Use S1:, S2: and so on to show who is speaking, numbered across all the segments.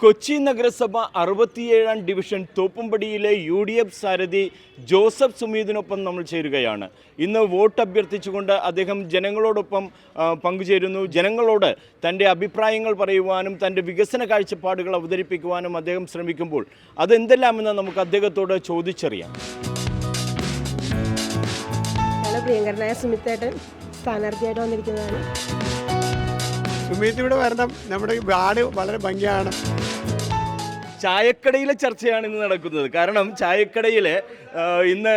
S1: കൊച്ചി നഗരസഭ 67-ാം division തോപ്പുംപടിയിലെ UDF സാരഥി Joseph സുമീതിനൊപ്പം നമ്മൾ ചേരുകയാണ്. ഇന്ന് വോട്ട് അഭ്യർത്ഥിച്ചുകൊണ്ട് അദ്ദേഹം ജനങ്ങളോടൊപ്പം പങ്കുചേരുന്നു. ജനങ്ങളോട് തൻ്റെ അഭിപ്രായങ്ങൾ പറയുവാനും തൻ്റെ വികസന കാഴ്ചപ്പാടുകൾ അവതരിപ്പിക്കുവാനും അദ്ദേഹം ശ്രമിക്കുമ്പോൾ അതെന്തെല്ലാമെന്ന് നമുക്ക് അദ്ദേഹത്തോട് ചോദിച്ചറിയാം.
S2: പ്രിയങ്കരനായ സുമിത്തേട്ടൻ സ്ഥാനാർത്ഥിയായിട്ട് വന്നിരിക്കുന്നതാണ്.
S3: സുമീത് ഇവിടെ വരണം. നമ്മുടെ വാർഡ് വളരെ ഭംഗിയാണ്.
S1: ചായക്കടയിലെ ചർച്ചയാണ് ഇന്ന് നടക്കുന്നത്. കാരണം ചായക്കടയിൽ ഇന്ന്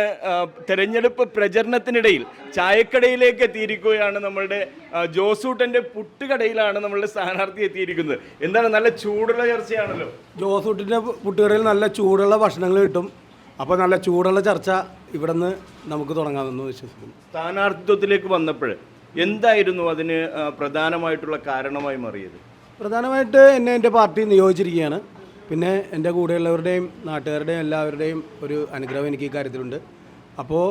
S1: തെരഞ്ഞെടുപ്പ് പ്രചരണത്തിനിടയിൽ ചായക്കടയിലേക്ക് എത്തിയിരിക്കുകയാണ്. നമ്മളുടെ ജോസൂട്ടൻ്റെ പുട്ടുകടയിലാണ് നമ്മളുടെ സ്ഥാനാർത്ഥി എത്തിയിരിക്കുന്നത്. എന്താണ്, നല്ല ചൂടുള്ള ചർച്ചയാണല്ലോ.
S3: ജോസൂട്ടിൻ്റെ പുട്ടുകടയിൽ നല്ല ചൂടുള്ള ഭക്ഷണങ്ങൾ കിട്ടും. അപ്പോൾ നല്ല ചൂടുള്ള ചർച്ച ഇവിടെ നിന്ന് നമുക്ക് തുടങ്ങാമെന്ന് വിശ്വസിക്കുന്നു.
S1: സ്ഥാനാർത്ഥിത്വത്തിലേക്ക് വന്നപ്പോൾ എന്തായിരുന്നു അതിന് പ്രധാനമായിട്ടുള്ള കാരണമായി മാറിയത്?
S3: പ്രധാനമായിട്ട് എന്നെ എൻ്റെ പാർട്ടി നിയോഗിച്ചിരിക്കുകയാണ്. പിന്നെ എൻ്റെ കൂടെയുള്ളവരുടെയും നാട്ടുകാരുടെയും എല്ലാവരുടെയും ഒരു അനുഗ്രഹം എനിക്ക് ഈ കാര്യത്തിലുണ്ട്. അപ്പോൾ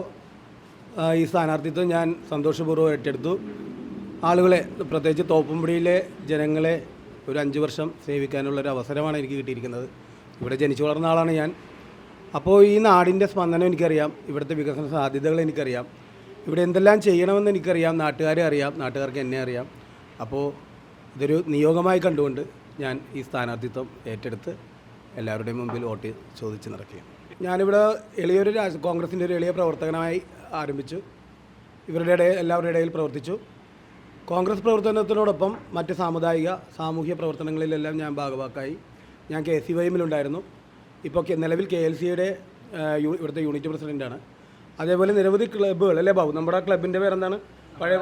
S3: ഈ സ്ഥാനാർത്ഥിത്വം ഞാൻ സന്തോഷപൂർവ്വം ഏറ്റെടുത്തു. ആളുകളെ, പ്രത്യേകിച്ച് തോപ്പുംപടിയിലെ ജനങ്ങളെ ഒരു 5 വർഷം സേവിക്കാനുള്ളൊരു അവസരമാണ് എനിക്ക് കിട്ടിയിരിക്കുന്നത്. ഇവിടെ ജനിച്ചു വളർന്ന ആളാണ് ഞാൻ. അപ്പോൾ ഈ നാടിൻ്റെ സ്പന്ദനം എനിക്കറിയാം, ഇവിടുത്തെ വികസന സാധ്യതകൾ എനിക്കറിയാം, ഇവിടെ എന്തെല്ലാം ചെയ്യണമെന്ന് എനിക്കറിയാം, നാട്ടുകാരെ അറിയാം, നാട്ടുകാർക്ക് എന്നെ അറിയാം. അപ്പോൾ ഇതൊരു നിയോഗമായി കണ്ടുകൊണ്ട് ഞാൻ ഈ സ്ഥാനാർത്ഥിത്വം ഏറ്റെടുത്ത് എല്ലാവരുടെയും മുമ്പിൽ വോട്ട് ചോദിച്ച് നടക്കുകയാണ്. ഞാനിവിടെ കോൺഗ്രസിൻ്റെ ഒരു എളിയ പ്രവർത്തകനായി ആരംഭിച്ചു. എല്ലാവരുടെ ഇടയിൽ പ്രവർത്തിച്ചു. കോൺഗ്രസ് പ്രവർത്തനത്തിനോടൊപ്പം മറ്റ് സാമൂഹ്യ പ്രവർത്തനങ്ങളിലെല്ലാം ഞാൻ ഭാഗവാക്കായി. ഞാൻ KCYM-ലുണ്ടായിരുന്നു. ഇപ്പോൾ നിലവിൽ KLC-യുടെ ഇവിടുത്തെ യൂണിറ്റ് പ്രസിഡൻ്റാണ്. അതേപോലെ നിരവധി ക്ലബ്ബുകൾ അല്ലേ ബാബു? നമ്മുടെ ക്ലബിൻ്റെ പേരെന്താണ്? പഴയ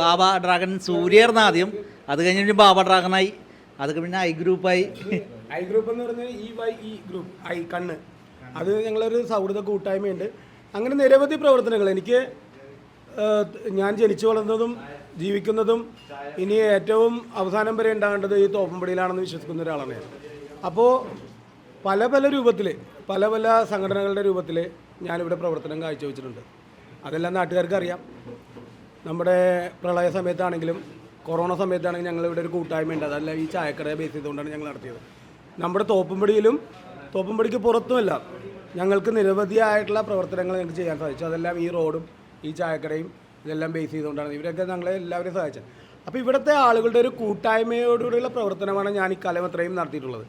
S4: ബാബ ഡ്രാഗൺ സൂര്യായിരുന്നു ആദ്യം. അത് കഴിഞ്ഞിട്ട് ബാബ ഡ്രാഗണായി. അതൊക്കെ പിന്നെ ഐ ഗ്രൂപ്പായി.
S3: ഐ ഗ്രൂപ്പ് എന്ന് പറഞ്ഞാൽ ഈ ഗ്രൂപ്പ് ഐ കണ്ണ്, അത് ഞങ്ങളൊരു സൗഹൃദ കൂട്ടായ്മയുണ്ട്. അങ്ങനെ നിരവധി പ്രവർത്തനങ്ങൾ. എനിക്ക് ഞാൻ ജനിച്ചു വളർന്നതും ജീവിക്കുന്നതും ഇനി ഏറ്റവും അവസാനം വരെ ഉണ്ടാകേണ്ടത് ഈ തോപ്പുംപടിയിലാണെന്ന് വിശ്വസിക്കുന്ന ഒരാളാണ് ഞാൻ. അപ്പോൾ പല രൂപത്തിൽ പല സംഘടനകളുടെ രൂപത്തിൽ ഞാനിവിടെ പ്രവർത്തനം കാഴ്ചവെച്ചിട്ടുണ്ട്. അതെല്ലാം നാട്ടുകാർക്ക് അറിയാം. നമ്മുടെ പ്രളയ സമയത്താണെങ്കിലും കൊറോണ സമയത്താണെങ്കിലും ഞങ്ങളിവിടെ ഒരു കൂട്ടായ്മയുണ്ട്. അതല്ല ഈ ചായക്കടയെ ബേസ് ചെയ്തുകൊണ്ടാണ് ഞങ്ങൾ നടത്തിയത്. നമ്മുടെ തോപ്പുംപടിക്ക് പുറത്തുമല്ല ഞങ്ങൾക്ക് നിരവധിയായിട്ടുള്ള പ്രവർത്തനങ്ങൾ ഞങ്ങൾക്ക് ചെയ്യാൻ സാധിച്ചു. അതെല്ലാം ഈ റോഡും ഈ ചായക്കടയും ഇതെല്ലാം ബേസ് ചെയ്തുകൊണ്ടാണ്. ഇവരൊക്കെ ഞങ്ങളെ എല്ലാവരെയും സഹായിച്ചത്. അപ്പോൾ ഇവിടുത്തെ ആളുകളുടെ ഒരു കൂട്ടായ്മയോടുകൂടിയുള്ള പ്രവർത്തനമാണ് ഞാൻ ഈ കാലം അത്രയും നടത്തിയിട്ടുള്ളത്.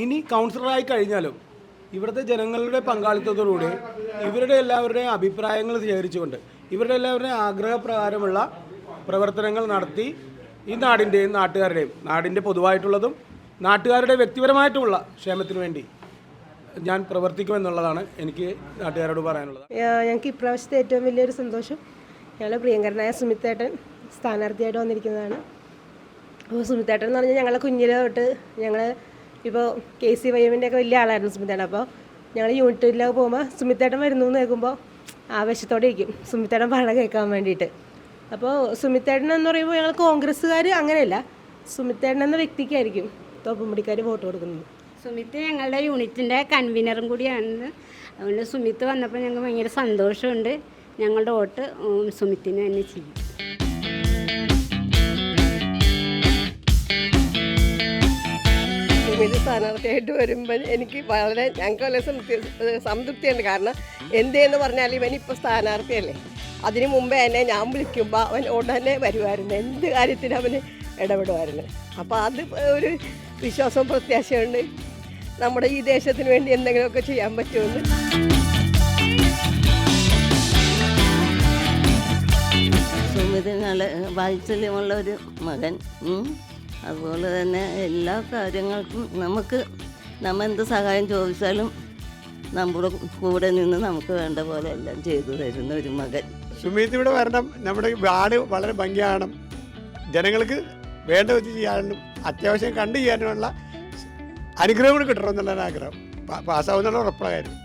S3: ഇനി കൗൺസിലറായി കഴിഞ്ഞാലും ഇവിടുത്തെ ജനങ്ങളുടെ പങ്കാളിത്തത്തോടുകൂടി ഇവരുടെ എല്ലാവരുടെയും അഭിപ്രായങ്ങൾ ശേഖരിച്ചുകൊണ്ട് ഇവരുടെ എല്ലാവരുടെയും ആഗ്രഹപ്രകാരമുള്ള പ്രവർത്തനങ്ങൾ നടത്തി ഈ നാടിൻ്റെയും നാടിൻ്റെ പൊതുവായിട്ടുള്ളതും നാട്ടുകാരുടെ വ്യക്തിപരമായിട്ടുമുള്ള ക്ഷേമത്തിന് വേണ്ടി ഞാൻ പ്രവർത്തിക്കുമെന്നുള്ളതാണ് എനിക്ക് നാട്ടുകാരോട് പറയാനുള്ളത്.
S2: ഞങ്ങൾക്ക് ഇപ്രാവശ്യത്തെ ഏറ്റവും വലിയൊരു സന്തോഷം ഞങ്ങളുടെ പ്രിയങ്കരനായ സുമിത്തേട്ടൻ സ്ഥാനാർത്ഥിയായിട്ട് വന്നിരിക്കുന്നതാണ്. അപ്പോൾ സുമിത്തേട്ടൻ എന്ന് പറഞ്ഞാൽ ഞങ്ങളെ കുഞ്ഞിലെ തൊട്ട് ഞങ്ങൾ ഇപ്പോൾ KCYM-ൻ്റെ ഒക്കെ വലിയ ആളായിരുന്നു സുമിത്തേട്ടൻ. അപ്പോൾ ഞങ്ങൾ യൂണിറ്റിലൊക്കെ പോകുമ്പോൾ സുമിത്തേട്ടൻ വരുന്നു എന്ന് കേൾക്കുമ്പോൾ ആവേശത്തോടെ ഇരിക്കും സുമിത്തേട്ടൻ പറയണ കേൾക്കാൻ വേണ്ടിയിട്ട്. അപ്പോൾ സുമിത്തേട്ടൻ എന്ന് പറയുമ്പോൾ ഞങ്ങൾ കോൺഗ്രസ്സുകാർ അങ്ങനെയല്ല, സുമിത്തേട്ടൻ എന്ന വ്യക്തിക്കായിരിക്കും തോപ്പുംപടിക്കാർ വോട്ട് കൊടുക്കുന്നത്.
S5: സുമിത്ത് ഞങ്ങളുടെ യൂണിറ്റിൻ്റെ കൺവീനറും കൂടിയാണ്. അതുകൊണ്ട് സുമിത്ത് വന്നപ്പോൾ ഞങ്ങൾക്ക് ഭയങ്കര സന്തോഷമുണ്ട്. ഞങ്ങളുടെ വോട്ട് സുമിത്തിന് തന്നെ ചെയ്യും.
S2: സുമിത് സ്ഥാനാർത്ഥിയായിട്ട് വരുമ്പോൾ എനിക്ക് ഞങ്ങൾക്ക് വളരെ സംതൃപ്തിയുണ്ട്. കാരണം എന്തെന്ന് പറഞ്ഞാൽ ഇവനിപ്പോൾ സ്ഥാനാർത്ഥിയല്ലേ. അതിനു മുമ്പേ എന്നെ ഞാൻ വിളിക്കുമ്പോൾ അവൻ ഉടനെ വരുമായിരുന്നു, എന്ത് കാര്യത്തിനും അവന് ഇടപെടുമായിരുന്നു. അപ്പോൾ അത് ഒരു വിശ്വാസം പ്രത്യാശയുണ്ട് നമ്മുടെ ഈ ദേശത്തിന് വേണ്ടി എന്തെങ്കിലുമൊക്കെ ചെയ്യാൻ പറ്റുമെന്ന്.
S6: സുമിത് നല്ല വാത്സല്യമുള്ള ഒരു മകൻ. അതുപോലെ തന്നെ എല്ലാ കാര്യങ്ങൾക്കും നമ്മൾ എന്ത് സഹായം ചോദിച്ചാലും നമ്മുടെ കൂടെ നിന്ന് നമുക്ക് വേണ്ട പോലെ എല്ലാം ചെയ്തു തരുന്ന ഒരു മകൻ.
S3: സുമീത് ഇവിടെ വരണം. നമ്മുടെ വാർഡ് വളരെ ഭംഗിയാണ്. ജനങ്ങൾക്ക് വേണ്ട വെച്ച് ചെയ്യാനും അത്യാവശ്യം കണ്ടു ചെയ്യാനുമുള്ള അനുഗ്രഹം കൂടി കിട്ടണമെന്നുള്ള ആഗ്രഹം. പാസ്സാവുന്നുള്ള ഉറപ്പുള്ള കാര്യം.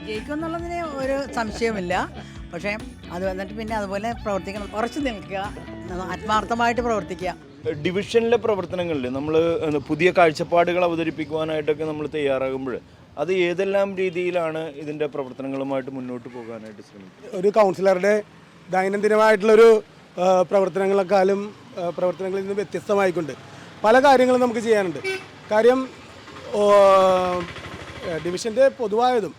S7: ജയിക്കുമെന്നുള്ളതിന് ഒരു സംശയമില്ല. പക്ഷേ അത് വന്നിട്ട് പിന്നെ അതുപോലെ പ്രവർത്തിക്കണം, ഉറച്ചു നിൽക്കുക, ആത്മാർത്ഥമായിട്ട് പ്രവർത്തിക്കുക.
S1: ഡിവിഷനിലെ പ്രവർത്തനങ്ങളിൽ നമ്മൾ പുതിയ കാഴ്ചപ്പാടുകൾ അവതരിപ്പിക്കുവാനായിട്ടൊക്കെ നമ്മൾ തയ്യാറാകുമ്പോൾ അത് ഏതെല്ലാം രീതിയിലാണ് ഇതിൻ്റെ പ്രവർത്തനങ്ങളുമായിട്ട് മുന്നോട്ട് പോകാനായിട്ട് ശ്രമിക്കുന്നത്?
S3: ഒരു കൗൺസിലറുടെ ദൈനംദിനമായിട്ടുള്ളൊരു പ്രവർത്തനങ്ങളിൽ നിന്ന് വ്യത്യസ്തമായിക്കൊണ്ട് പല കാര്യങ്ങളും നമുക്ക് ചെയ്യാനുണ്ട്. കാര്യം ഡിവിഷൻ്റെ പൊതുവായതും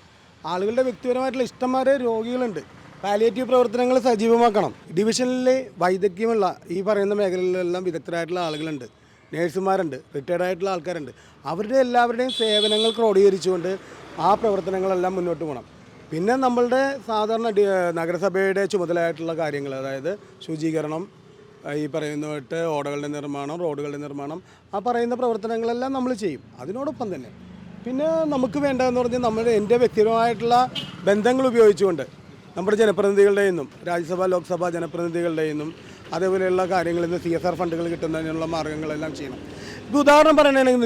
S3: ആളുകളുടെ വ്യക്തിപരമായിട്ടുള്ള ഇഷ്ടംമാരെ രോഗികളുണ്ട്. പാലിയേറ്റീവ് പ്രവർത്തനങ്ങൾ സജീവമാക്കണം. ഡിവിഷനിൽ വൈദഗ്ധ്യമുള്ള ഈ പറയുന്ന മേഖലകളിലെല്ലാം വിദഗ്ധരായിട്ടുള്ള ആളുകളുണ്ട്, നേഴ്സുമാരുണ്ട്, റിട്ടയർഡ് ആയിട്ടുള്ള ആൾക്കാരുണ്ട്. അവരുടെ എല്ലാവരുടെയും സേവനങ്ങൾ ക്രോഡീകരിച്ചുകൊണ്ട് ആ പ്രവർത്തനങ്ങളെല്ലാം മുന്നോട്ട് പോകണം. പിന്നെ നമ്മളുടെ സാധാരണ നഗരസഭയുടെ ചുമതലയായിട്ടുള്ള കാര്യങ്ങൾ, അതായത് ശുചീകരണം, ഈ പറയുന്നതായിട്ട് ഓടകളുടെ നിർമ്മാണം, റോഡുകളുടെ നിർമ്മാണം, ആ പറയുന്ന പ്രവർത്തനങ്ങളെല്ലാം നമ്മൾ ചെയ്യും. അതിനോടൊപ്പം തന്നെ പിന്നെ നമുക്ക് വേണ്ടതെന്ന് പറഞ്ഞാൽ എൻ്റെ വ്യക്തിപരമായിട്ടുള്ള ബന്ധങ്ങൾ ഉപയോഗിച്ചുകൊണ്ട് നമ്മുടെ ജനപ്രതിനിധികളുടെ നിന്നും രാജ്യസഭ ലോക്സഭാ ജനപ്രതിനിധികളുടെ നിന്നും അതേപോലെയുള്ള കാര്യങ്ങളിൽ നിന്ന് CSR ഫണ്ടുകൾ കിട്ടുന്നതിനുള്ള മാർഗ്ഗങ്ങളെല്ലാം ചെയ്യണം. ഇപ്പോൾ ഉദാഹരണം പറയുകയാണെങ്കിൽ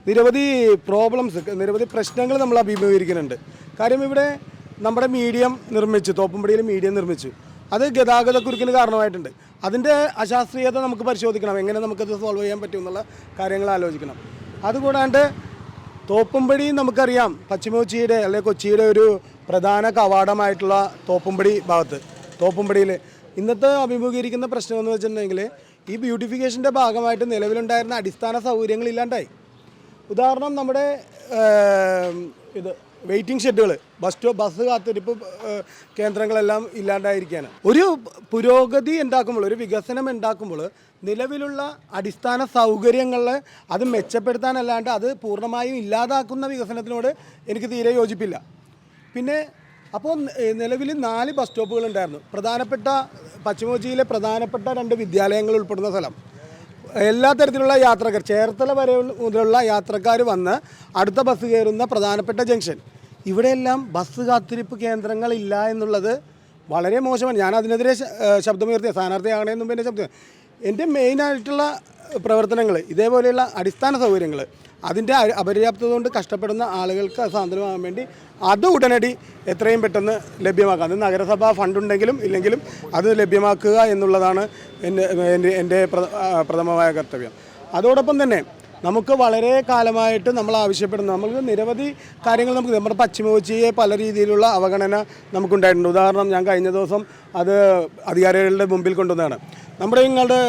S3: നിരവധി പ്രോബ്ലംസ്, നിരവധി പ്രശ്നങ്ങൾ നമ്മൾ അഭിമുഖീകരിക്കുന്നുണ്ട്. കാര്യം ഇവിടെ നമ്മുടെ മീഡിയം നിർമ്മിച്ചു, തോപ്പുംപടിയിൽ മീഡിയം നിർമ്മിച്ചു, അത് ഗതാഗതക്കുരുക്കിന് കാരണമായിട്ടുണ്ട്. അതിൻ്റെ അശാസ്ത്രീയത നമുക്ക് പരിശോധിക്കണം, എങ്ങനെ നമുക്കത് സോൾവ് ചെയ്യാൻ പറ്റും എന്നുള്ള കാര്യങ്ങൾ ആലോചിക്കണം. അതുകൂടാണ്ട് തോപ്പുംപടി നമുക്കറിയാം, പശ്ചിമ കൊച്ചിയുടെ അല്ലെങ്കിൽ കൊച്ചിയുടെ ഒരു പ്രധാന കവാടമായിട്ടുള്ള തോപ്പുംപടി ഭാഗത്ത്, തോപ്പുംപടിയിൽ ഇന്നത്തെ അഭിമുഖീകരിക്കുന്ന പ്രശ്നം എന്ന് വെച്ചിട്ടുണ്ടെങ്കിൽ ഈ ബ്യൂട്ടിഫിക്കേഷൻ്റെ ഭാഗമായിട്ട് നിലവിലുണ്ടായിരുന്ന അടിസ്ഥാന സൗകര്യങ്ങൾ ഇല്ലാണ്ടായി. ഉദാഹരണം നമ്മുടെ വെയിറ്റിംഗ് ഷെഡുകൾ, ബസ് കാത്തിരിപ്പ് കേന്ദ്രങ്ങളെല്ലാം ഇല്ലാണ്ടായിരിക്കുകയാണ്. ഒരു പുരോഗതി ഉണ്ടാക്കുമ്പോൾ, ഒരു വികസനം ഉണ്ടാക്കുമ്പോൾ നിലവിലുള്ള അടിസ്ഥാന സൗകര്യങ്ങളിൽ അത് മെച്ചപ്പെടുത്താനല്ലാണ്ട് അത് പൂർണ്ണമായും ഇല്ലാതാക്കുന്ന വികസനത്തിനോട് എനിക്ക് തീരെ യോജിപ്പില്ല. പിന്നെ അപ്പോൾ നിലവിൽ 4 ബസ് സ്റ്റോപ്പുകൾ ഉണ്ടായിരുന്നു. പ്രധാനപ്പെട്ട പശ്ചിമ കൊച്ചിയിലെ പ്രധാനപ്പെട്ട 2 വിദ്യാലയങ്ങൾ ഉൾപ്പെടുന്ന സ്ഥലം. എല്ലാ തരത്തിലുള്ള യാത്രക്കാർ, ചേർത്തല വരെ മുതലുള്ള യാത്രക്കാർ വന്ന് അടുത്ത ബസ് കയറുന്ന പ്രധാനപ്പെട്ട ജംഗ്ഷൻ, ഇവിടെയെല്ലാം ബസ് കാത്തിരിപ്പ് കേന്ദ്രങ്ങളില്ല എന്നുള്ളത് വളരെ മോശമാണ്. ഞാൻ അതിനെതിരെ ശബ്ദമുയർത്തിയ സ്ഥാനാർത്ഥിയാകണേന് മുമ്പ് എൻ്റെ ശബ്ദം, എൻ്റെ മെയിനായിട്ടുള്ള പ്രവർത്തനങ്ങൾ ഇതേപോലെയുള്ള അടിസ്ഥാന സൗകര്യങ്ങൾ, അതിൻ്റെ അപര്യാപ്തത കൊണ്ട് കഷ്ടപ്പെടുന്ന ആളുകൾക്ക് സാന്ത്വനമാകാൻ വേണ്ടി അത് ഉടനടി എത്രയും പെട്ടെന്ന് ലഭ്യമാക്കുക. അത് നഗരസഭാ ഫണ്ടുണ്ടെങ്കിലും ഇല്ലെങ്കിലും അത് ലഭ്യമാക്കുക എന്നുള്ളതാണ് എൻ്റെ പ്രഥമമായ കർത്തവ്യം. അതോടൊപ്പം തന്നെ നമുക്ക് വളരെ കാലമായിട്ട് നമ്മൾ ആവശ്യപ്പെടുന്ന, നമുക്ക് നിരവധി കാര്യങ്ങൾ നമ്മുടെ പശ്ചിമ കൊച്ചിയെ പല രീതിയിലുള്ള അവഗണന നമുക്കുണ്ടായിട്ടുണ്ട്. ഉദാഹരണം, ഞാൻ കഴിഞ്ഞ ദിവസം അത് അധികാരികളുടെ മുമ്പിൽ കൊണ്ടുവന്നതാണ്. നമ്മുടെ നിങ്ങളുടെ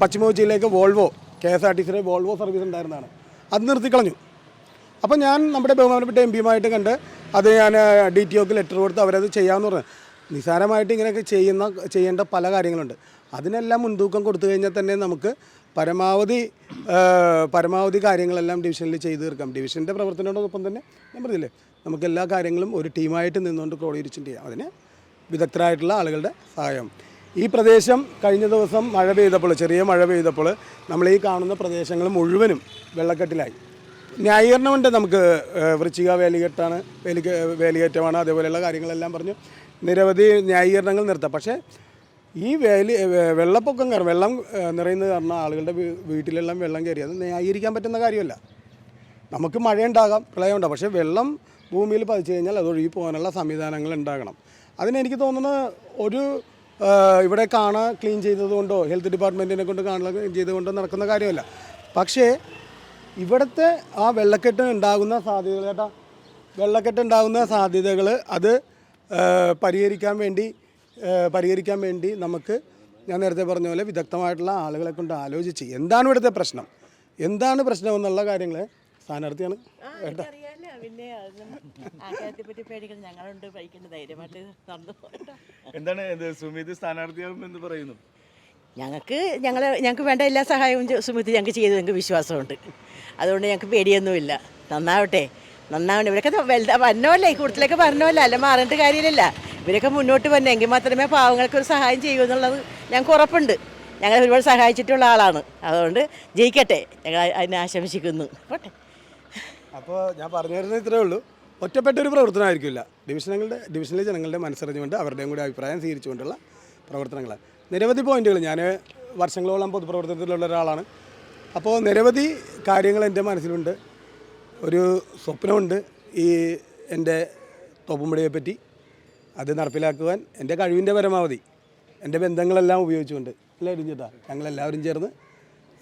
S3: പശ്ചിമ കൊച്ചിയിലേക്ക് വോൾവോ, KSRTCയുടെ വോൾവോ സർവീസ് ഉണ്ടായിരുന്നതാണ്, അത് നിർത്തിക്കളഞ്ഞു. അപ്പോൾ ഞാൻ നമ്മുടെ ബഹുമാനപ്പെട്ട MP-മായിട്ട് കണ്ട് അത് ഞാൻ DTOക്ക് ലെറ്റർ കൊടുത്ത് അവരത് ചെയ്യാമെന്ന് പറഞ്ഞു. നിസ്സാരമായിട്ട് ഇങ്ങനെയൊക്കെ ചെയ്യേണ്ട പല കാര്യങ്ങളുണ്ട്. അതിനെല്ലാം മുൻതൂക്കം കൊടുത്തു കഴിഞ്ഞാൽ തന്നെ നമുക്ക് പരമാവധി കാര്യങ്ങളെല്ലാം ഡിവിഷനിൽ ചെയ്തു തീർക്കാം. ഡിവിഷൻ്റെ പ്രവർത്തനത്തോടൊപ്പം തന്നെ ഞാൻ പറഞ്ഞില്ലേ, നമുക്ക് എല്ലാ കാര്യങ്ങളും ഒരു ടീമായിട്ട് നിന്നുകൊണ്ട് ക്രോഡീകരിച്ചും ചെയ്യാം. അതിന് വിദഗ്ധരായിട്ടുള്ള ആളുകളുടെ സഹായം. ഈ പ്രദേശം കഴിഞ്ഞ ദിവസം മഴ പെയ്തപ്പോൾ, ചെറിയ മഴ പെയ്തപ്പോൾ നമ്മൾ ഈ കാണുന്ന പ്രദേശങ്ങൾ മുഴുവനും വെള്ളക്കെട്ടിലായി. ന്യായീകരണമുണ്ട് നമുക്ക്, വൃശ്ചിക വേലികേറ്റമാണ്, അതേപോലെയുള്ള കാര്യങ്ങളെല്ലാം പറഞ്ഞു നിരവധി ന്യായീകരണങ്ങൾ നിർത്താം. പക്ഷേ ഈ വെള്ളം നിറയുന്നത് കാരണം ആളുകളുടെ വീട്ടിലെല്ലാം വെള്ളം കയറി, അത് ന്യായീകരിക്കാൻ പറ്റുന്ന കാര്യമല്ല. നമുക്ക് മഴയുണ്ടാകാം, പ്രളയം ഉണ്ടാകാം, പക്ഷേ വെള്ളം ഭൂമിയിൽ പതിച്ചു കഴിഞ്ഞാൽ അത് ഒഴുകി പോകാനുള്ള സംവിധാനങ്ങൾ ഉണ്ടാകണം. അതിനെനിക്ക് തോന്നുന്നത് ഇവിടെ ക്ലീൻ ചെയ്തതുകൊണ്ടോ ഹെൽത്ത് ഡിപ്പാർട്ട്മെൻറ്റിനെ കൊണ്ട് ക്ലീൻ ചെയ്തുകൊണ്ടോ നടക്കുന്ന കാര്യമല്ല. പക്ഷേ ഇവിടുത്തെ ആ വെള്ളക്കെട്ട് ഉണ്ടാകുന്ന സാധ്യതകൾ അത് പരിഹരിക്കാൻ വേണ്ടി നമുക്ക്, ഞാൻ നേരത്തെ പറഞ്ഞ പോലെ വിദഗ്ധമായിട്ടുള്ള ആളുകളെ കൊണ്ട് ആലോചിച്ച് എന്താണ് ഇവിടുത്തെ പ്രശ്നം എന്നുള്ള കാര്യങ്ങളെ സ്ഥാനാർത്ഥിയാണ് കേട്ടോ.
S1: എന്താണ് സുമിത് സ്ഥാനാർത്ഥിയാകുമെന്ന് പറയുന്നു?
S8: ഞങ്ങൾക്ക് വേണ്ട എല്ലാ സഹായവും സുമിത് ഞങ്ങൾക്ക് ചെയ്ത് ഞങ്ങൾക്ക് വിശ്വാസമുണ്ട്. അതുകൊണ്ട് ഞങ്ങൾക്ക് പേടിയൊന്നുമില്ല. നന്നാവട്ടെ. ഇവരൊക്കെ വരണമല്ല, ഈ കൂട്ടത്തിലേക്ക് വരണമല്ല, അല്ല മാറേണ്ട കാര്യമില്ല. ഇവരൊക്കെ മുന്നോട്ട് വന്നെങ്കിൽ മാത്രമേ പാവങ്ങൾക്ക് ഒരു സഹായം ചെയ്യൂ എന്നുള്ളത് ഞങ്ങൾക്ക് ഉറപ്പുണ്ട്. ഞങ്ങൾ ഒരുപാട് സഹായിച്ചിട്ടുള്ള ആളാണ്. അതുകൊണ്ട് ജയിക്കട്ടെ, ഞങ്ങൾ അതിനെ ആശംസിക്കുന്നു. പോട്ടെ.
S3: അപ്പോൾ ഞാൻ പറഞ്ഞു തരുന്നത് ഇത്രയേ ഉള്ളൂ. ഒറ്റപ്പെട്ടൊരു പ്രവർത്തനമായിരിക്കില്ല. ഡിവിഷനിലെ ജനങ്ങളുടെ മനസ്സറിഞ്ഞുകൊണ്ട് അവരുടെയും കൂടി അഭിപ്രായം സ്വീകരിച്ചുകൊണ്ടുള്ള പ്രവർത്തനങ്ങളാണ്. നിരവധി പോയിന്റുകൾ, ഞാൻ വർഷങ്ങളോളം പൊതുപ്രവർത്തനത്തിലുള്ള ഒരാളാണ്. അപ്പോൾ നിരവധി കാര്യങ്ങൾ എൻ്റെ മനസ്സിലുണ്ട്. ഒരു സ്വപ്നമുണ്ട് ഈ എൻ്റെ തോപ്പുംപടിയെ പറ്റി. അത് നടപ്പിലാക്കുവാൻ എൻ്റെ കഴിവിൻ്റെ പരമാവധി എൻ്റെ ബന്ധങ്ങളെല്ലാം ഉപയോഗിച്ചുകൊണ്ട് എല്ലാവരും ഞങ്ങളെല്ലാവരും ചേർന്ന്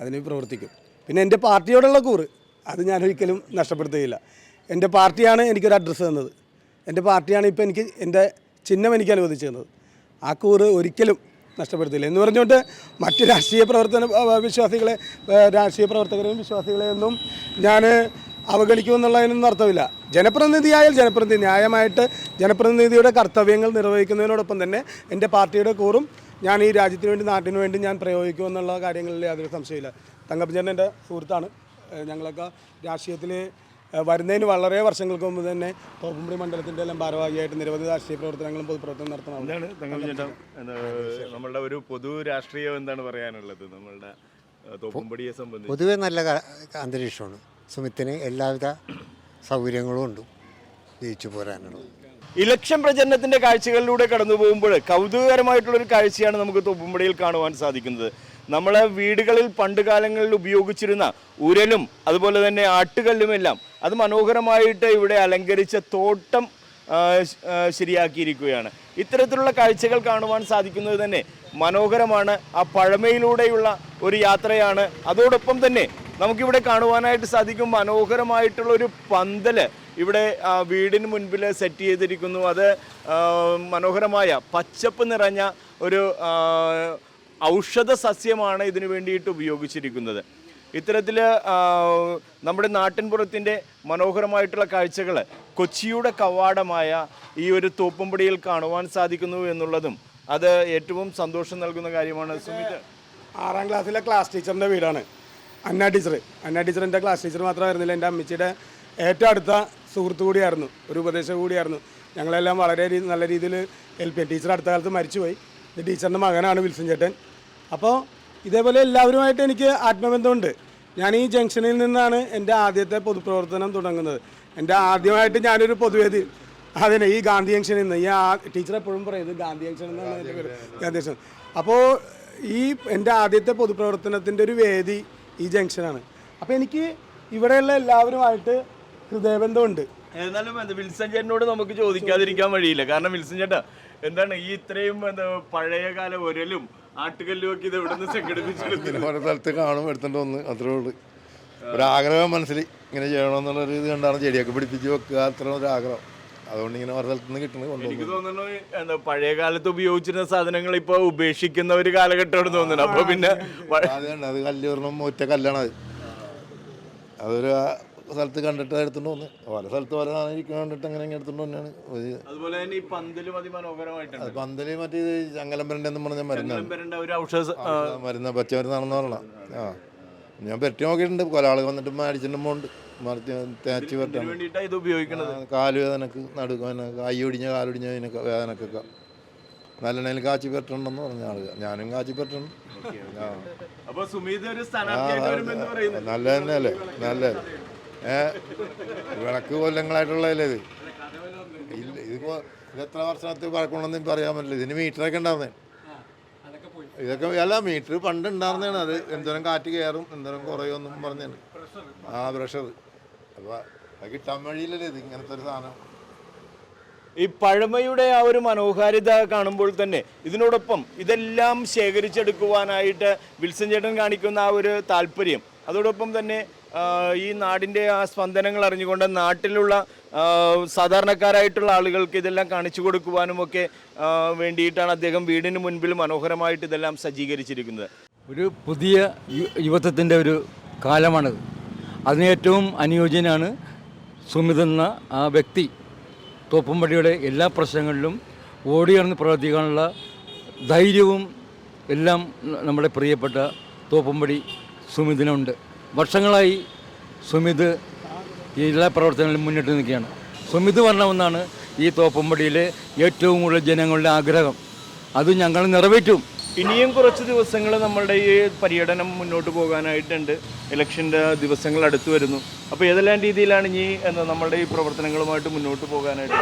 S3: അതിന് പ്രവർത്തിക്കും. പിന്നെ എൻ്റെ പാർട്ടിയോടുള്ള കൂറ് അത് ഞാനൊരിക്കലും നഷ്ടപ്പെടുത്തുകയില്ല. എൻ്റെ പാർട്ടിയാണ് എനിക്കൊരു അഡ്രസ്സ് തന്നത്, എൻ്റെ പാർട്ടിയാണ് ഇപ്പോൾ എൻ്റെ ചിഹ്നം എനിക്ക് അനുവദിച്ചു തന്നത്. ആ കൂറ് ഒരിക്കലും നഷ്ടപ്പെടുത്തില്ല എന്ന് പറഞ്ഞുകൊണ്ട് മറ്റ് രാഷ്ട്രീയ പ്രവർത്തകരെയും വിശ്വാസികളെയൊന്നും ഞാൻ അവഗണിക്കുമെന്നുള്ളതിനൊന്നും അർത്ഥമില്ല. ജനപ്രതിനിധിയായാൽ ന്യായമായിട്ട് ജനപ്രതിനിധിയുടെ കർത്തവ്യങ്ങൾ നിർവഹിക്കുന്നതിനോടൊപ്പം തന്നെ എൻ്റെ പാർട്ടിയുടെ കൂറും ഞാൻ ഈ രാജ്യത്തിന് വേണ്ടി നാട്ടിന് വേണ്ടി ഞാൻ പ്രയോഗിക്കുമെന്നുള്ള കാര്യങ്ങളിൽ യാതൊരു സംശയമില്ല. തങ്കപ്പൻ എൻ്റെ സുഹൃത്താണ്. ഞങ്ങളൊക്കെ രാഷ്ട്രീയത്തിൽ വരുന്നതിന് വളരെ വർഷങ്ങൾക്ക് മുമ്പ് തന്നെ തോപ്പുംപടി മണ്ഡലത്തിൻ്റെ എല്ലാം ഭാരവാഹിയായിട്ട് നിരവധി രാഷ്ട്രീയ പ്രവർത്തനങ്ങളും പൊതുപ്രവർത്തനം നടത്തണം.
S1: എന്താണ് തങ്കപ്പൻ ചേട്ടാ നമ്മളുടെ ഒരു പൊതു രാഷ്ട്രീയം എന്താണ് പറയാനുള്ളത് നമ്മളുടെ തോപ്പുംപടിയെ സംബന്ധിച്ച്?
S9: പൊതുവെ നല്ല അന്തരീക്ഷമാണ്. സുമിത്തിന് എല്ലാവിധ സൗകര്യങ്ങളും ഉണ്ട് ജയിച്ചു പോരാനുള്ളത്.
S1: ഇലക്ഷൻ പ്രചരണത്തിന്റെ കാഴ്ചകളിലൂടെ കടന്നു പോകുമ്പോൾ കൗതുകകരമായിട്ടുള്ളൊരു കാഴ്ചയാണ് നമുക്ക് തോപ്പുംപടിയിൽ കാണുവാൻ സാധിക്കുന്നത്. നമ്മളെ വീടുകളിൽ പണ്ട് കാലങ്ങളിൽ ഉപയോഗിച്ചിരുന്ന ഉരലും അതുപോലെ തന്നെ ആട്ടുകല്ലുമെല്ലാം അത് മനോഹരമായിട്ട് ഇവിടെ അലങ്കരിച്ച തോട്ടം ശരിയാക്കിയിരിക്കുകയാണ്. ഇത്തരത്തിലുള്ള കാഴ്ചകൾ കാണുവാൻ സാധിക്കുന്നത് തന്നെ മനോഹരമാണ്. ആ പഴമയിലൂടെയുള്ള ഒരു യാത്രയാണ്. അതോടൊപ്പം തന്നെ നമുക്കിവിടെ കാണുവാനായിട്ട് സാധിക്കും മനോഹരമായിട്ടുള്ള ഒരു പന്തല് ഇവിടെ വീടിന് മുൻപിൽ സെറ്റ് ചെയ്തിരിക്കുന്നു. അത് മനോഹരമായ പച്ചപ്പ് നിറഞ്ഞ ഒരു ഔഷധ സസ്യമാണ് ഇതിനു വേണ്ടിയിട്ട് ഉപയോഗിച്ചിരിക്കുന്നത്. ഇത്തരത്തിൽ നമ്മുടെ നാട്ടിൻപുറത്തിൻ്റെ മനോഹരമായിട്ടുള്ള കാഴ്ചകൾ കൊച്ചിയുടെ കവാടമായ ഈ ഒരു തോപ്പുംപടിയിൽ കാണുവാൻ സാധിക്കുന്നു എന്നുള്ളതും അത് ഏറ്റവും സന്തോഷം നൽകുന്ന കാര്യമാണ്. സുമിത്
S3: 6ാം ക്ലാസ്സിലെ ക്ലാസ് ടീച്ചറിൻ്റെ വീടാണ് അന്ന ടീച്ചർ. അന്ന ടീച്ചർ എൻ്റെ ക്ലാസ് ടീച്ചർ മാത്രമായിരുന്നില്ല, എൻ്റെ അമ്മച്ചിയുടെ ഏറ്റവും അടുത്ത സുഹൃത്തു കൂടിയായിരുന്നു, ഒരു ഉപദേശം കൂടിയായിരുന്നു. ഞങ്ങളെല്ലാം വളരെ നല്ല രീതിയിൽ ഹെൽപ്പ് ചെയ്യും. ടീച്ചർ അടുത്ത കാലത്ത് മരിച്ചുപോയി. ഇത് ടീച്ചറിൻ്റെ മകനാണ് വിൽസൺ ചേട്ടൻ. അപ്പോൾ ഇതേപോലെ എല്ലാവരുമായിട്ട് എനിക്ക് ആത്മബന്ധമുണ്ട്. ഞാൻ ഈ ജംഗ്ഷനിൽ നിന്നാണ് എൻ്റെ ആദ്യത്തെ പൊതുപ്രവർത്തനം തുടങ്ങുന്നത്. എൻ്റെ ആദ്യമായിട്ട് ഞാനൊരു പൊതുവേദി അതിനെ ഈ ഗാന്ധി ജംഗ്ഷനിൽ നിന്ന് ടീച്ചർ എപ്പോഴും പറയുന്നത് ഗാന്ധി ജംഗ്ഷൻ എന്നാണ് എൻ്റെ പേര്, ഗാന്ധി ജംഗ്ഷൻ. അപ്പോൾ ഈ എൻ്റെ ആദ്യത്തെ പൊതുപ്രവർത്തനത്തിൻ്റെ ഒരു വേദി ഈ ജംഗ്ഷനാണ്. അപ്പോൾ എനിക്ക് ഇവിടെയുള്ള എല്ലാവരുമായിട്ട് ഹൃദയബന്ധമുണ്ട്.
S1: എന്നാലും വിൽസൺ ചേട്ടനോട് നമുക്ക് ചോദിക്കാതിരിക്കാൻ വഴിയില്ല. കാരണം വിൽസൺ ചേട്ടാ എന്താണ് ഈ ഇത്രയും പഴയകാല ഒരലും ആട്ടുകല്ലും ഒക്കെ ഇത് എവിടെ നിന്ന് സംഘടിപ്പിച്ചെടുക്കുന്നത്?
S10: ഓരോ സ്ഥലത്ത് കാണും, എടുത്തിട്ട് വന്ന് അത്രേ ഉള്ളൂ. ഒരാഗ്രഹം മനസ്സിൽ ഇങ്ങനെ ചെയ്യണമെന്നുള്ളൊരു ഇത് കണ്ടാണ് ചെടിയൊക്കെ പിടിപ്പിച്ച് വെക്കുക, അത്ര ഒരു ആഗ്രഹം. അതുകൊണ്ട് ഇങ്ങനെ ഓരോ സ്ഥലത്ത് നിന്ന് കിട്ടുന്നത്
S1: എനിക്ക് തോന്നുന്നു പഴയ കാലത്ത് ഉപയോഗിച്ചിരുന്ന സാധനങ്ങൾ ഇപ്പൊ ഉപേക്ഷിക്കുന്ന ഒരു കാലഘട്ടമാണ് തോന്നുന്നത്. അപ്പൊ പിന്നെ
S10: അത് കല്ലൂർണം ഒറ്റ കല്ലാണ്. അതൊരു സ്ഥലത്ത് കണ്ടിട്ട് എടുത്തുകൊണ്ട് വന്ന് ഓരോ സ്ഥലത്ത് ഓരോ സാധനം ഇരിക്കുന്ന കണ്ടിട്ട് അങ്ങനെ എടുത്തുകൊണ്ട് തന്നെയാണ്.
S1: അതുപോലെ തന്നെ ഈ പന്തലും അതിമനോഹരമായിട്ടുണ്ട്.
S10: പന്തല് മറ്റേ ചങ്ങലമ്പരൻ്റെ എന്ന് പറഞ്ഞ മരുന്ന് പച്ച മരുന്നാണെന്ന് പറയണം. ഞാൻ പെരട്ടി നോക്കിയിട്ടുണ്ട്. ഒരാൾ വന്നിട്ട് മേടിച്ചിട്ടുണ്ട് തേച്ച് പറ്റാൻ കാലുവേദനക്ക് നടുവേദനക്ക് കൈയൊടിഞ്ഞ കാലൊടിഞ്ഞതിനൊക്കെ വേദനക്കൊക്കെ നല്ലെണ്ണയിൽ കാച്ചി പറ്റുണ്ടെന്ന് പറഞ്ഞ ആളുകൾ. ഞാനും കാച്ചി പറ്റണം. നല്ല തന്നെയല്ലേ, നല്ല വിളക്ക് കൊല്ലങ്ങളായിട്ടുള്ളതല്ലേ ഇത്. ഇതിപ്പോൾ ഇതെത്ര വർഷത്തിൽ പഴക്കമുണ്ടെന്ന് പറയാൻ പറ്റില്ല. ഇതിന് മീറ്ററൊക്കെ ഉണ്ടായിരുന്നേ. ഇതൊക്കെ അല്ല മീറ്റർ പണ്ട് ഉണ്ടായിരുന്നതാണ്. അത് എന്തോരം കാറ്റ് കയറും എന്തോരം കുറയുമെന്നും പറഞ്ഞാണ് പ്രഷർ. അപ്പോൾ അത് കിട്ടാൻ വഴിയില്ലല്ലേ ഇത് ഇങ്ങനത്തെ ഒരു സാധനം.
S1: ഈ പഴമയുടെ ആ ഒരു മനോഹാരിത കാണുമ്പോൾ തന്നെ ഇതിനോടൊപ്പം ഇതെല്ലാം ശേഖരിച്ചെടുക്കുവാനായിട്ട് വിൽസൺ ചേട്ടൻ കാണിക്കുന്ന ആ ഒരു താല്പര്യം, അതോടൊപ്പം തന്നെ ഈ നാടിൻ്റെ ആ സ്പന്ദനങ്ങൾ അറിഞ്ഞുകൊണ്ട് നാട്ടിലുള്ള സാധാരണക്കാരായിട്ടുള്ള ആളുകൾക്ക് ഇതെല്ലാം കാണിച്ചു കൊടുക്കുവാനുമൊക്കെ വേണ്ടിയിട്ടാണ് അദ്ദേഹം വീടിന് മുൻപിൽ മനോഹരമായിട്ട് ഇതെല്ലാം സജ്ജീകരിച്ചിരിക്കുന്നത്.
S11: ഒരു പുതിയ യുവത്വത്തിൻ്റെ ഒരു കാലമാണിത്. അതിന് ഏറ്റവും അനുയോജ്യനാണ് സുമിത് എന്ന ആ വ്യക്തി. തോപ്പുംപടിയുടെ എല്ലാ പ്രശ്നങ്ങളിലും ഓടിയടന്ന് പ്രവർത്തിക്കാനുള്ള ധൈര്യവും എല്ലാം നമ്മുടെ പ്രിയപ്പെട്ട തോപ്പുംപടി സുമിതിനുണ്ട്. വർഷങ്ങളായി സുമിത് എല്ലാ പ്രവർത്തനങ്ങളിലും മുന്നിട്ട് നിൽക്കുകയാണ്. സുമിത് വരണമെന്നാണ് ഈ തോപ്പുംപടിയിലെ ഏറ്റവും കൂടുതൽ ജനങ്ങളുടെ ആഗ്രഹം. അത് ഞങ്ങൾ നിറവേറ്റും.
S1: ഇനിയും കുറച്ച് ദിവസങ്ങൾ നമ്മളുടെ ഈ പര്യടനം മുന്നോട്ട് പോകാനായിട്ടുണ്ട്. ഇലക്ഷൻ്റെ ദിവസങ്ങൾ അടുത്തു വരുന്നു. അപ്പോൾ ഏതെല്ലാം രീതിയിലാണ് ഇനി നമ്മളുടെ ഈ പ്രവർത്തനങ്ങളുമായിട്ട് മുന്നോട്ട് പോകാനായിട്ട്?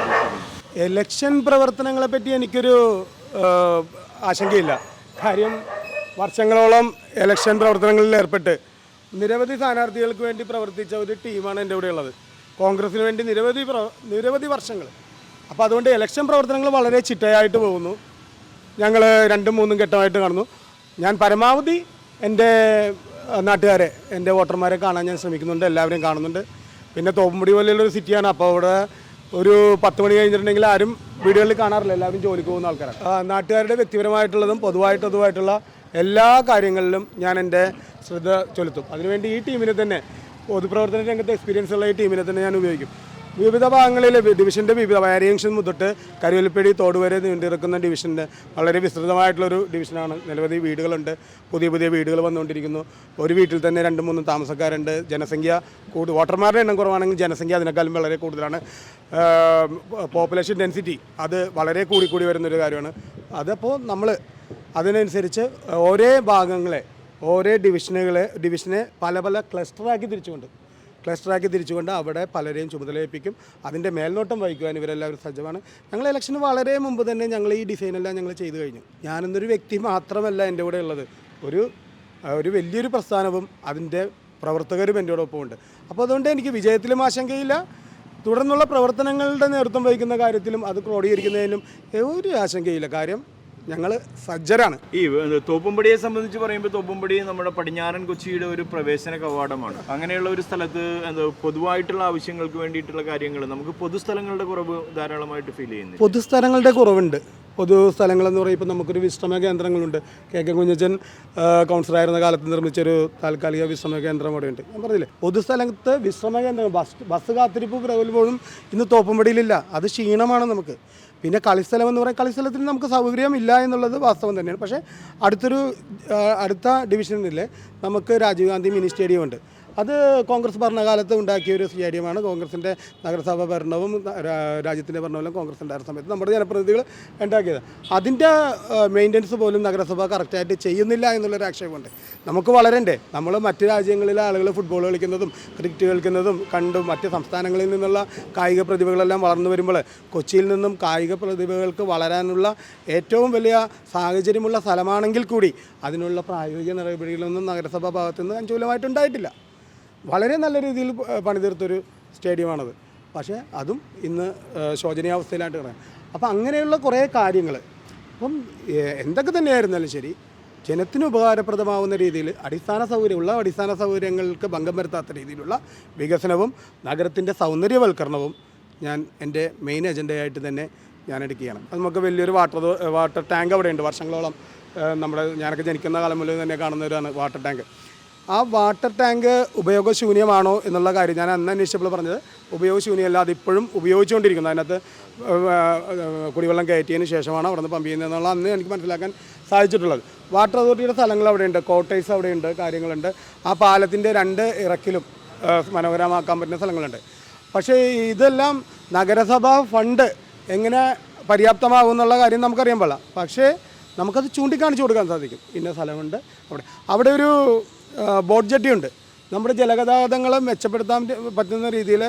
S3: ഇലക്ഷൻ പ്രവർത്തനങ്ങളെപ്പറ്റി എനിക്കൊരു ആശങ്കയില്ല. കാര്യം വർഷങ്ങളോളം ഇലക്ഷൻ പ്രവർത്തനങ്ങളിൽ ഏർപ്പെട്ട് നിരവധി സ്ഥാനാർത്ഥികൾക്ക് വേണ്ടി പ്രവർത്തിച്ച ഒരു ടീമാണ് എൻ്റെ ഇവിടെ ഉള്ളത്. കോൺഗ്രസിന് വേണ്ടി നിരവധി വർഷങ്ങൾ. അപ്പോൾ അതുകൊണ്ട് ഇലക്ഷൻ പ്രവർത്തനങ്ങൾ വളരെ ചിട്ടയായിട്ട് പോകുന്നു. ഞങ്ങൾ 2-3 ഘട്ടമായിട്ട് കാണുന്നു. ഞാൻ പരമാവധി എൻ്റെ നാട്ടുകാരെ, എൻ്റെ വോട്ടർമാരെ കാണാൻ ഞാൻ ശ്രമിക്കുന്നുണ്ട്. എല്ലാവരെയും കാണുന്നുണ്ട്. പിന്നെ തോപ്പുംപടി പോലെയുള്ളൊരു സിറ്റിയാണ്. അപ്പോൾ അവിടെ ഒരു 10 മണി കഴിഞ്ഞിട്ടുണ്ടെങ്കിൽ ആരും വീടുകളിൽ കാണാറില്ല, എല്ലാവരും ജോലിക്ക് പോകുന്ന ആൾക്കാരാണ്. നാട്ടുകാരുടെ വ്യക്തിപരമായിട്ടുള്ളതും പൊതുവായിട്ടുള്ളതുമായിട്ടുള്ള എല്ലാ കാര്യങ്ങളിലും ഞാൻ എൻ്റെ ശ്രദ്ധ ചെലുത്തും. അതിനുവേണ്ടി ഈ ടീമിനെ തന്നെ, പൊതുപ്രവർത്തന രംഗത്ത് എക്സ്പീരിയൻസ് ഉള്ള ഈ ടീമിനെ തന്നെ ഞാൻ ഉപയോഗിക്കും. വിവിധ ഭാഗങ്ങളിൽ ഡിവിഷൻ്റെ വിവിധ വാരിയേഷൻ തൊട്ട് കരുവൽപ്പടി തോട് വരെ നീണ്ടിറക്കുന്ന ഡിവിഷൻ്റെ വളരെ വിസ്തൃതമായിട്ടുള്ളൊരു ഡിവിഷനാണ്. നിരവധി വീടുകളുണ്ട്, പുതിയ പുതിയ വീടുകൾ വന്നുകൊണ്ടിരിക്കുന്നു. ഒരു വീട്ടിൽ തന്നെ 2-3 താമസക്കാരുണ്ട്. ജനസംഖ്യ വോട്ടർമാരുടെ എണ്ണം കുറവാണെങ്കിൽ ജനസംഖ്യ അതിനേക്കാളും വളരെ കൂടുതലാണ്. പോപ്പുലേഷൻ ഡെൻസിറ്റി അത് വളരെ കൂടി വരുന്നൊരു കാര്യമാണ്. അതപ്പോൾ നമ്മൾ അതിനനുസരിച്ച് ഓരോ ഭാഗങ്ങളെ, ഓരോ ഡിവിഷനെ പല ക്ലസ്റ്ററാക്കി തിരിച്ചുകൊണ്ട് അവിടെ പലരെയും ചുമതലയേൽപ്പിക്കും. അതിൻ്റെ മേൽനോട്ടം വഹിക്കുവാൻ ഇവരെല്ലാവരും സജ്ജമാണ്. ഞങ്ങൾ ഇലക്ഷന് വളരെ മുമ്പ് തന്നെ ഞങ്ങൾ ഈ ഡിസൈനെല്ലാം ഞങ്ങൾ ചെയ്തു കഴിഞ്ഞു. ഞാനെന്നൊരു വ്യക്തി മാത്രമല്ല എൻ്റെ കൂടെ ഉള്ളത്, ഒരു വലിയൊരു പ്രസ്ഥാനവും അതിൻ്റെ പ്രവർത്തകരും എൻ്റെ ഒപ്പം ഉണ്ട്. അപ്പോൾ അതുകൊണ്ട് എനിക്ക് വിജയത്തിലും ആശങ്കയില്ല, തുടർന്നുള്ള പ്രവർത്തനങ്ങളുടെ നേതൃത്വം വഹിക്കുന്ന കാര്യത്തിലും അത് ക്രോഡീകരിക്കുന്നതിലും ഒരു ആശങ്കയില്ല. കാര്യം ഞങ്ങൾ സജ്ജരാണ്.
S1: ഈ തോപ്പുംപടിയെ സംബന്ധിച്ച് പറയുമ്പോൾ തോപ്പുംപടി നമ്മുടെ പടിഞ്ഞാറൻ കൊച്ചിയുടെ ഒരു പ്രവേശന കവാടമാണ്. അങ്ങനെയുള്ള ഒരു സ്ഥലത്ത് പൊതുവായിട്ടുള്ള ആവശ്യങ്ങൾക്ക് വേണ്ടിയിട്ടുള്ള കാര്യങ്ങൾ നമുക്ക് പൊതുസ്ഥലങ്ങളുടെ കുറവ് ധാരാളമായിട്ട് ഫീൽ ചെയ്യുന്നു.
S3: പൊതുസ്ഥലങ്ങളുടെ കുറവുണ്ട്. പൊതുസ്ഥലങ്ങളെന്ന് പറയുമ്പോൾ നമുക്കൊരു വിശ്രമ കേന്ദ്രങ്ങളുണ്ട്. കെ കുഞ്ഞച്ചൻ കൗൺസിലറായിരുന്ന കാലത്ത് നിർമ്മിച്ചൊരു താൽക്കാലിക വിശ്രമ കേന്ദ്രം അവിടെ ഉണ്ട്. ഞാൻ പറഞ്ഞില്ലേ, പൊതുസ്ഥലത്ത് വിശ്രമ കേന്ദ്രം, ബസ് കാത്തിരിപ്പ് പ്രബലപ്പോഴും ഇന്ന് തോപ്പുംപടിയിലില്ല. അത് ക്ഷീണമാണ് നമുക്ക്. പിന്നെ കളിസ്ഥലം എന്ന് പറയുന്നത്, കളിസ്ഥലത്തിന് നമുക്ക് സൗകര്യമില്ല എന്നുള്ളത് വാസ്തവം തന്നെയാണ്. പക്ഷേ അടുത്ത ഡിവിഷനിൽ നമുക്ക് രാജീവ് ഗാന്ധി മിനി സ്റ്റേഡിയം ഉണ്ട്. അത് കോൺഗ്രസ് ഭരണകാലത്ത് ഉണ്ടാക്കിയൊരു സ്റ്റേഡിയമാണ്. കോൺഗ്രസിൻ്റെ നഗരസഭ ഭരണവും രാജ്യത്തിൻ്റെ ഭരണവും കോൺഗ്രസ് ഉണ്ടായിരുന്ന സമയത്ത് നമ്മുടെ ജനപ്രതിനിധികൾ ഉണ്ടാക്കിയത്. അതിൻ്റെ മെയിൻ്റനൻസ് പോലും നഗരസഭ കറക്റ്റായിട്ട് ചെയ്യുന്നില്ല എന്നുള്ളൊരു ആക്ഷേപമുണ്ട്. നമുക്ക് വളരണ്ടേ? നമ്മൾ മറ്റ് രാജ്യങ്ങളിലെ ആളുകൾ ഫുട്ബോൾ കളിക്കുന്നതും ക്രിക്കറ്റ് കളിക്കുന്നതും കണ്ടും മറ്റ് സംസ്ഥാനങ്ങളിൽ നിന്നുള്ള കായിക പ്രതിഭകളെല്ലാം വളർന്നു വരുമ്പോൾ കൊച്ചിയിൽ നിന്നും കായിക പ്രതിഭകൾക്ക് വളരാനുള്ള ഏറ്റവും വലിയ സാഹചര്യമുള്ള സ്ഥലമാണെങ്കിൽ കൂടി അതിനുള്ള പ്രായോഗിക നടപടികളൊന്നും നഗരസഭാ ഭാഗത്തു നിന്ന് അനുകൂലമായിട്ടുണ്ടായിട്ടില്ല. വളരെ നല്ല രീതിയിൽ പണിതീർത്തൊരു സ്റ്റേഡിയമാണത്. പക്ഷേ അതും ഇന്ന് ശോചനീയാവസ്ഥയിലായിട്ട് കിടക്കാം. അപ്പോൾ അങ്ങനെയുള്ള കുറേ കാര്യങ്ങൾ, അപ്പം എന്തൊക്കെ തന്നെയായിരുന്നാലും ശരി, ജനത്തിന് ഉപകാരപ്രദമാവുന്ന രീതിയിൽ അടിസ്ഥാന സൗകര്യങ്ങൾക്ക് ഭംഗം വരുത്താത്ത രീതിയിലുള്ള വികസനവും നഗരത്തിൻ്റെ സൗന്ദര്യവൽക്കരണവും ഞാൻ എൻ്റെ മെയിൻ അജണ്ടയായിട്ട് തന്നെ ഞാൻ എടുക്കുകയാണ്. അത് നമുക്ക് വലിയൊരു വാട്ടർ ടാങ്ക് അവിടെയുണ്ട്. വർഷങ്ങളോളം ഞാനൊക്കെ ജനിക്കുന്ന കാലം മുതൽ തന്നെ കാണുന്നവരാണ് വാട്ടർ ടാങ്ക്. ആ വാട്ടർ ടാങ്ക് ഉപയോഗശൂന്യമാണോ എന്നുള്ള കാര്യം ഞാൻ അന്ന് അന്വേഷിച്ചപ്പോൾ പറഞ്ഞത് ഉപയോഗശൂന്യമല്ല, അതിപ്പോഴും ഉപയോഗിച്ചുകൊണ്ടിരിക്കുന്നു. അതിനകത്ത് കുടിവെള്ളം കയറ്റിയതിന് ശേഷമാണ് അവിടെ നിന്ന് പമ്പ് ചെയ്യുന്നതെന്നുള്ള അന്ന് എനിക്ക് മനസ്സിലാക്കാൻ സാധിച്ചിട്ടുള്ളത്. വാട്ടർ അതോറിറ്റിയുടെ സ്ഥലങ്ങൾ അവിടെയുണ്ട്, കോട്ടേഴ്സ് അവിടെയുണ്ട്, കാര്യങ്ങളുണ്ട്. ആ പാലത്തിൻ്റെ 2 ഇറക്കിലും മനോഹരമാക്കാൻ പറ്റുന്ന സ്ഥലങ്ങളുണ്ട്. പക്ഷേ ഇതെല്ലാം നഗരസഭാ ഫണ്ട് എങ്ങനെ പര്യാപ്തമാകും എന്നുള്ള കാര്യം നമുക്കറിയാൻ പാടില്ല. പക്ഷേ നമുക്കത് ചൂണ്ടിക്കാണിച്ചു കൊടുക്കാൻ സാധിക്കും. ഇന്ന സ്ഥലമുണ്ട് അവിടെ ഒരു ബോട്ട് ജെട്ടിയുണ്ട്. നമ്മുടെ ജലഗതാഗതങ്ങളെ മെച്ചപ്പെടുത്താൻ പറ്റുന്ന രീതിയിൽ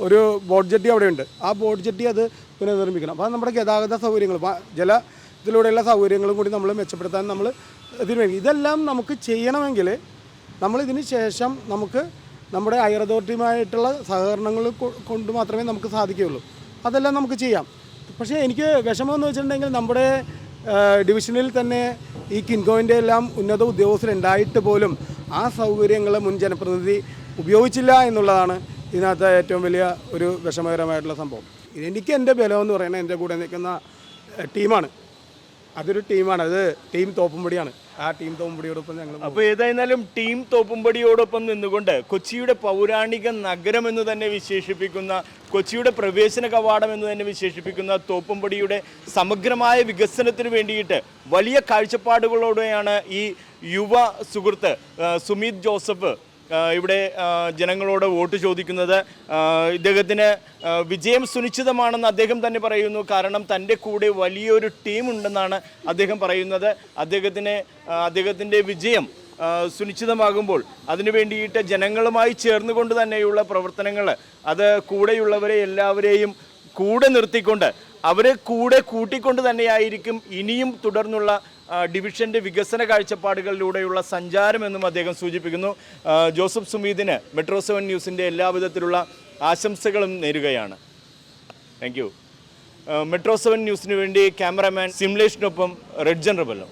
S3: ഒരു ബോട്ട് ജെട്ടി അവിടെയുണ്ട്. ആ ബോട്ട് ജെട്ടി അത് പുനർനിർമ്മിക്കണം. അപ്പോൾ നമ്മുടെ ഗതാഗത സൗകര്യങ്ങൾ, ജലത്തിലൂടെയുള്ള സൗകര്യങ്ങളും കൂടി നമ്മൾ മെച്ചപ്പെടുത്താൻ നമ്മൾ ഇതെല്ലാം നമുക്ക് ചെയ്യണമെങ്കിൽ നമ്മളിതിന് ശേഷം നമുക്ക് നമ്മുടെ ഹയർ അതോറിറ്റിയുമായിട്ടുള്ള സഹകരണങ്ങൾ കൊണ്ട് മാത്രമേ നമുക്ക് സാധിക്കുകയുള്ളൂ. അതെല്ലാം നമുക്ക് ചെയ്യാം. പക്ഷേ എനിക്ക് വിഷമമെന്ന് വെച്ചിട്ടുണ്ടെങ്കിൽ നമ്മുടെ ഡിവിഷനിൽ തന്നെ ഈ കിൻകോയിൻ്റെ എല്ലാം ഉന്നത ഉദ്യോഗസ്ഥരുണ്ടായിട്ട് പോലും ആ സൗകര്യങ്ങൾ മുൻ ജനപ്രതിനിധി ഉപയോഗിച്ചില്ല എന്നുള്ളതാണ് ഇതിനകത്ത് ഏറ്റവും വലിയ ഒരു വിഷമകരമായിട്ടുള്ള സംഭവം. എനിക്ക് എൻ്റെ ബലമെന്ന് പറയുന്നത് എൻ്റെ കൂടെ നിൽക്കുന്ന ടീമാണ്. അതൊരു ടീമാണ്, അത് ടീം തോപ്പുംപടിയാണ്. ആ ടീം തോപ്പുംപടിയോടൊപ്പം ഞങ്ങൾ
S1: അപ്പോൾ ഏതായിരുന്നാലും ടീം തോപ്പുംപടിയോടൊപ്പം നിന്നുകൊണ്ട് കൊച്ചിയുടെ പൗരാണിക നഗരം എന്ന് തന്നെ വിശേഷിപ്പിക്കുന്ന, കൊച്ചിയുടെ പ്രവേശന കവാടം എന്ന് തന്നെ വിശേഷിപ്പിക്കുന്ന തോപ്പുംപടിയുടെ സമഗ്രമായ വികസനത്തിന് വേണ്ടിയിട്ട് വലിയ കാഴ്ചപ്പാടുകളോടെയാണ് ഈ യുവ സുഹൃത്ത് സുമിത് ജോസഫ് ഇവിടെ ജനങ്ങളോട് വോട്ട് ചോദിക്കുന്നത്. ഇദ്ദേഹത്തിന് വിജയം സുനിശ്ചിതമാണെന്ന് അദ്ദേഹം തന്നെ പറയുന്നു. കാരണം തൻ്റെ കൂടെ വലിയൊരു ടീമുണ്ടെന്നാണ് അദ്ദേഹം പറയുന്നത്. അദ്ദേഹത്തിൻ്റെ വിജയം സുനിശ്ചിതമാകുമ്പോൾ അതിനു വേണ്ടിയിട്ട് ജനങ്ങളുമായി ചേർന്നുകൊണ്ട് തന്നെയുള്ള പ്രവർത്തനങ്ങൾ, അത് കൂടെയുള്ളവരെ എല്ലാവരെയും കൂടെ നിർത്തിക്കൊണ്ട് അവരെ കൂടെ കൂട്ടിക്കൊണ്ട് തന്നെയായിരിക്കും ഇനിയും തുടർന്നുള്ള ഡിവിഷൻ്റെ വികസന കാഴ്ചപ്പാടുകളിലൂടെയുള്ള സഞ്ചാരമെന്നും അദ്ദേഹം സൂചിപ്പിക്കുന്നു. ജോസഫ് സുമീതിന് മെട്രോ 7 ന്യൂസിൻ്റെ എല്ലാവിധത്തിലുള്ള ആശംസകളും നേരുകയാണ്. Thank you. മെട്രോ 7 ന്യൂസിന് വേണ്ടി ക്യാമറാമാൻ സിംലേഷിനൊപ്പം റെഡ്ജൻ റബല്ലോ.